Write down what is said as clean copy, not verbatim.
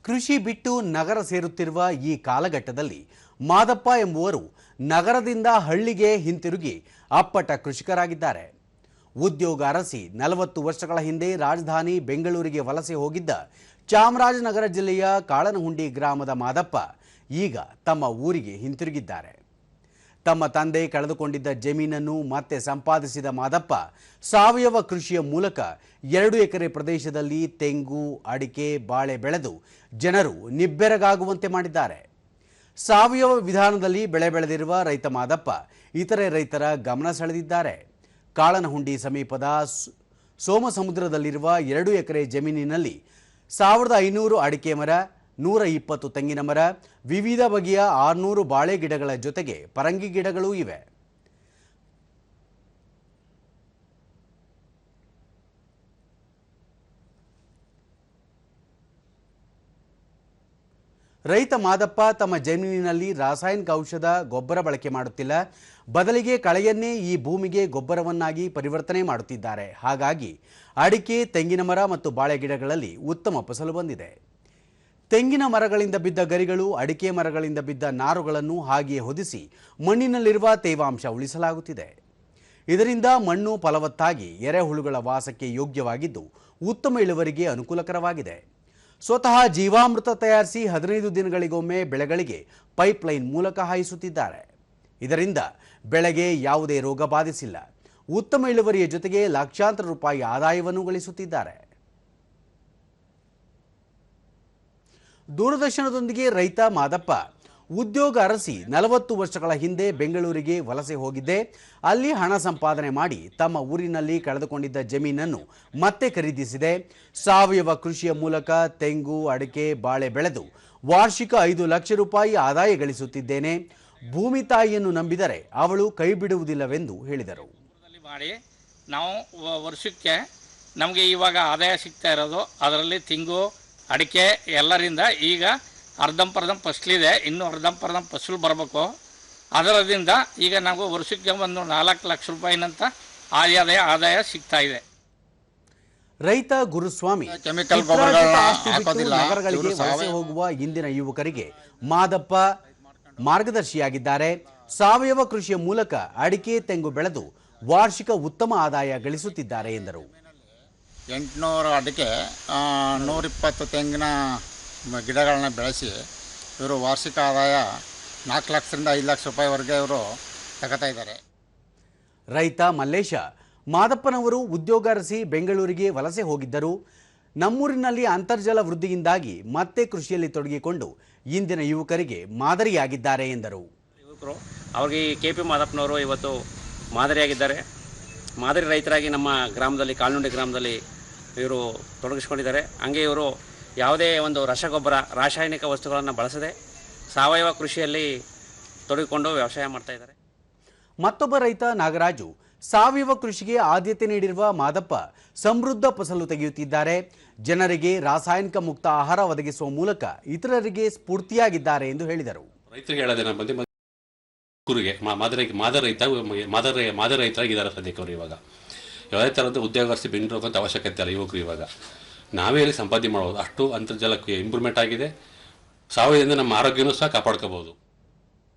ಕೃಷಿ ಬಿಟ್ಟು ನಗರ ಸೇರುತ್ತಿರುವ ಈ ಕಾಲಘಟ್ಟದಲ್ಲಿ ಮಾದಪ್ಪ ಎಂಬುವರು ನಗರದಿಂದ ಹಳ್ಳಿಗೆ ಹಿಂತಿರುಗಿ ಅಪ್ಪಟ ಕೃಷಿಕರಾಗಿದ್ದಾರೆ. ಉದ್ಯೋಗ ಅರಸಿ 40 ವರ್ಷಗಳ ಹಿಂದೆ ರಾಜಧಾನಿ ಬೆಂಗಳೂರಿಗೆ ವಲಸೆ ಹೋಗಿದ್ದ ಚಾಮರಾಜನಗರ ಜಿಲ್ಲೆಯ ಕಾಳನಹುಂಡಿ ಗ್ರಾಮದ ಮಾದಪ್ಪ ಈಗ ತಮ್ಮ ಊರಿಗೆ ಹಿಂತಿರುಗಿದ್ದಾರೆ. ತಮ್ಮ ತಂದೆ ಕಳೆದುಕೊಂಡಿದ್ದ ಜಮೀನನ್ನು ಮತ್ತೆ ಸಂಪಾದಿಸಿದ ಮಾದಪ್ಪ ಸಾವಯವ ಕೃಷಿಯ ಮೂಲಕ 2 ಎಕರೆ ಪ್ರದೇಶದಲ್ಲಿ ತೆಂಗು, ಅಡಿಕೆ, ಬಾಳೆ ಬೆಳೆದು ಜನರು ನಿಬ್ಬೆರಗಾಗುವಂತೆ ಮಾಡಿದ್ದಾರೆ. ಸಾವಯವ ವಿಧಾನದಲ್ಲಿ ಬೆಳೆ ಬೆಳೆದಿರುವ ರೈತ ಮಾದಪ್ಪ ಇತರೆ ರೈತರ ಗಮನ ಸೆಳೆದಿದ್ದಾರೆ. ಕಾಳನಹುಂಡಿ ಸಮೀಪದ ಸೋಮಸಮುದ್ರದಲ್ಲಿರುವ 2 ಎಕರೆ ಜಮೀನಿನಲ್ಲಿ 1500 ಅಡಿಕೆ ಮರ, 120 ತೆಂಗಿನ ಮರ, ವಿವಿಧ ಬಗೆಯ 600 ಬಾಳೆ ಗಿಡಗಳ ಜೊತೆಗೆ ಪರಂಗಿ ಗಿಡಗಳೂ ಇವೆ. ರೈತ ಮಾದಪ್ಪ ತಮ್ಮ ಜಮೀನಿನಲ್ಲಿ ರಾಸಾಯನಿಕ ಔಷಧ ಗೊಬ್ಬರ ಬಳಕೆ ಮಾಡುತ್ತಿಲ್ಲ, ಬದಲಿಗೆ ಕಳೆಯನ್ನೇ ಈ ಭೂಮಿಗೆ ಗೊಬ್ಬರವನ್ನಾಗಿ ಪರಿವರ್ತನೆ ಮಾಡುತ್ತಿದ್ದಾರೆ. ಹಾಗಾಗಿ ಅಡಿಕೆ, ತೆಂಗಿನ ಮರ ಮತ್ತು ಬಾಳೆ ಗಿಡಗಳಲ್ಲಿ ಉತ್ತಮ ಫಸಲು ಬಂದಿದೆ. ತೆಂಗಿನ ಮರಗಳಿಂದ ಬಿದ್ದ ಗರಿಗಳು, ಅಡಿಕೆ ಮರಗಳಿಂದ ಬಿದ್ದ ನಾರುಗಳನ್ನು ಹಾಗೆಯೇ ಹೊದಿಸಿ ಮಣ್ಣಿನಲ್ಲಿರುವ ತೇವಾಂಶ ಉಳಿಸಲಾಗುತ್ತಿದೆ. ಇದರಿಂದ ಮಣ್ಣು ಫಲವತ್ತಾಗಿ ಎರೆಹುಳುಗಳ ವಾಸಕ್ಕೆ ಯೋಗ್ಯವಾಗಿದ್ದು ಉತ್ತಮ ಇಳುವರಿಗೆ ಅನುಕೂಲಕರವಾಗಿದೆ. ಸ್ವತಃ ಜೀವಾಮೃತ ತಯಾರಿಸಿ 15 ದಿನಗಳಿಗೊಮ್ಮೆ ಬೆಳೆಗಳಿಗೆ ಪೈಪ್ಲೈನ್ ಮೂಲಕ ಹಾಯಿಸುತ್ತಿದ್ದಾರೆ. ಇದರಿಂದ ಬೆಳೆಗೆ ಯಾವುದೇ ರೋಗ ಬಾಧಿಸಿಲ್ಲ. ಉತ್ತಮ ಇಳುವರಿಯ ಜೊತೆಗೆ ಲಕ್ಷಾಂತರ ರೂಪಾಯಿ ಆದಾಯವನ್ನು ಗಳಿಸುತ್ತಿದ್ದಾರೆ. ದೂರದರ್ಶನದೊಂದಿಗೆ ರೈತ ಮಾದಪ್ಪ ಉದ್ಯೋಗ ಅರಸಿ 40 ವರ್ಷಗಳ ಹಿಂದೆ ಬೆಂಗಳೂರಿಗೆ ವಲಸೆ ಹೋಗಿದ್ದೆ. ಅಲ್ಲಿ ಹಣ ಸಂಪಾದನೆ ಮಾಡಿ ತಮ್ಮ ಊರಿನಲ್ಲಿ ಕಳೆದುಕೊಂಡಿದ್ದ ಜಮೀನನ್ನು ಮತ್ತೆ ಖರೀದಿಸಿದೆ. ಸಾವಯವ ಕೃಷಿಯ ಮೂಲಕ ತೆಂಗು, ಅಡಿಕೆ, ಬಾಳೆ ಬೆಳೆದು ವಾರ್ಷಿಕ 5 ಲಕ್ಷ ರೂಪಾಯಿ ಆದಾಯ ಗಳಿಸುತ್ತಿದ್ದೇನೆ. ಭೂಮಿ ತಾಯಿಯನ್ನು ನಂಬಿದರೆ ಅವಳು ಕೈ ಬಿಡುವುದಿಲ್ಲವೆಂದು ಹೇಳಿದರು. ಮಾಡಿ ನಾವು ವರ್ಷಕ್ಕೆ ನಮಗೆ ಇವಾಗ ಆದಾಯ ಸಿಗ್ತಾ ಇರೋದು ಅದರಲ್ಲಿ ತೆಂಗು, ಅಡಿಕೆ ಎಲ್ಲರಿಂದ ಈಗ ಅರ್ಧಂಪರ್ಧಂ ಫಸಲಿದೆ. ಇನ್ನೂ ಅರ್ಧಂಪರ್ಧಂ ಫಸಲು ಬರಬೇಕು. ಅದರಿಂದ ಈಗ ನಾವು ವರ್ಷಕ್ಕೆ ಒಂದು 4 ಲಕ್ಷ ರೂಪಾಯಿನಂತ ಆದಾಯ ಸಿಗ್ತಾ ಇದೆ. ರೈತ ಗುರುಸ್ವಾಮಿ ನಗರಗಳಿಗೆ ವಲಸೆ ಹೋಗುವ ಇಂದಿನ ಯುವಕರಿಗೆ ಮಾದಪ್ಪ ಮಾರ್ಗದರ್ಶಿಯಾಗಿದ್ದಾರೆ. ಸಾವಯವ ಕೃಷಿಯ ಮೂಲಕ ಅಡಿಕೆ, ತೆಂಗು ಬೆಳೆದು ವಾರ್ಷಿಕ ಉತ್ತಮ ಆದಾಯ ಗಳಿಸುತ್ತಿದ್ದಾರೆ ಎಂದರು. 800 ಅಡಿಕೆ, 120 ತೆಂಗಿನ ಗಿಡಗಳನ್ನ ಬೆಳೆಸಿ ಇವರು ವಾರ್ಷಿಕ ಆದಾಯ 4 ಲಕ್ಷದಿಂದ 5 ಲಕ್ಷ ರೂಪಾಯಿವರೆಗೆ ಇವರು ತಗೋತಾ ಇದ್ದಾರೆ. ರೈತ ಮಲ್ಲೇಶ ಮಾದಪ್ಪನವರು ಉದ್ಯೋಗ ಅರಸಿ ಬೆಂಗಳೂರಿಗೆ ವಲಸೆ ಹೋಗಿದ್ದರು. ನಮ್ಮೂರಿನಲ್ಲಿ ಅಂತರ್ಜಲ ವೃದ್ಧಿಯಿಂದಾಗಿ ಮತ್ತೆ ಕೃಷಿಯಲ್ಲಿ ತೊಡಗಿಕೊಂಡು ಇಂದಿನ ಯುವಕರಿಗೆ ಮಾದರಿಯಾಗಿದ್ದಾರೆ ಎಂದರು. ಯುವಕರು ಅವ್ರಿಗೆ KP ಮಾದಪ್ಪನವರು ಇವತ್ತು ಮಾದರಿಯಾಗಿದ್ದಾರೆ. ಮಾದರಿ ರೈತರಾಗಿ ನಮ್ಮ ಗ್ರಾಮದಲ್ಲಿ, ಕಾಳನಹುಂಡಿ ಗ್ರಾಮದಲ್ಲಿ ಇವರು ತೊಡಗಿಸ್ಕೊಂಡಿದ್ದಾರೆ. ಹಂಗೆ ಇವರು ಯಾವುದೇ ಒಂದು ರಸಗೊಬ್ಬರ, ರಾಸಾಯನಿಕ ವಸ್ತುಗಳನ್ನು ಬಳಸದೆ ಸಾವಯವ ಕೃಷಿಯಲ್ಲಿ ತೊಡಗಿಕೊಂಡು ವ್ಯವಸಾಯ ಮಾಡ್ತಾ ಇದ್ದಾರೆ. ಮತ್ತೊಬ್ಬ ರೈತ ನಾಗರಾಜು ಸಾವಯವ ಕೃಷಿಗೆ ಆದ್ಯತೆ ನೀಡಿರುವ ಮಾದಪ್ಪ ಸಮೃದ್ಧ ಫಸಲು ತೆಗೆಯುತ್ತಿದ್ದಾರೆ. ಜನರಿಗೆ ರಾಸಾಯನಿಕ ಮುಕ್ತ ಆಹಾರ ಒದಗಿಸುವ ಮೂಲಕ ಇತರರಿಗೆ ಸ್ಫೂರ್ತಿಯಾಗಿದ್ದಾರೆ ಎಂದು ಹೇಳಿದರು. ರೈತರಿಗೆ ಹೇಳೋದೇನ ಬಂದು ಮಾದರಿ ರೈತರಾಗಿದ್ದಾರೆ ಸದ್ಯಕ್ಕೆ ಅವರು. ಇವಾಗ ಯಾವುದೇ ಥರದ ಉದ್ಯೋಗ ಅರಸಿ ಬೆಂಗಳೂರು ಹೋಗೋಂಥ ಅವಶ್ಯಕತೆ ಇಲ್ಲ ಯುವಕರು. ಇವಾಗ ನಾವೇ ಇಲ್ಲಿ ಸಂಪಾದನೆ ಮಾಡ್ಬೋದು. ಅಷ್ಟು ಅಂತರ್ಜಲಕ್ಕೆ ಇಂಪ್ರೂವ್ಮೆಂಟ್ ಆಗಿದೆ. ಸಾವಯವದಿಂದ ನಮ್ಮ ಆರೋಗ್ಯನೂ ಸಹ ಕಾಪಾಡ್ಕೋಬಹುದು.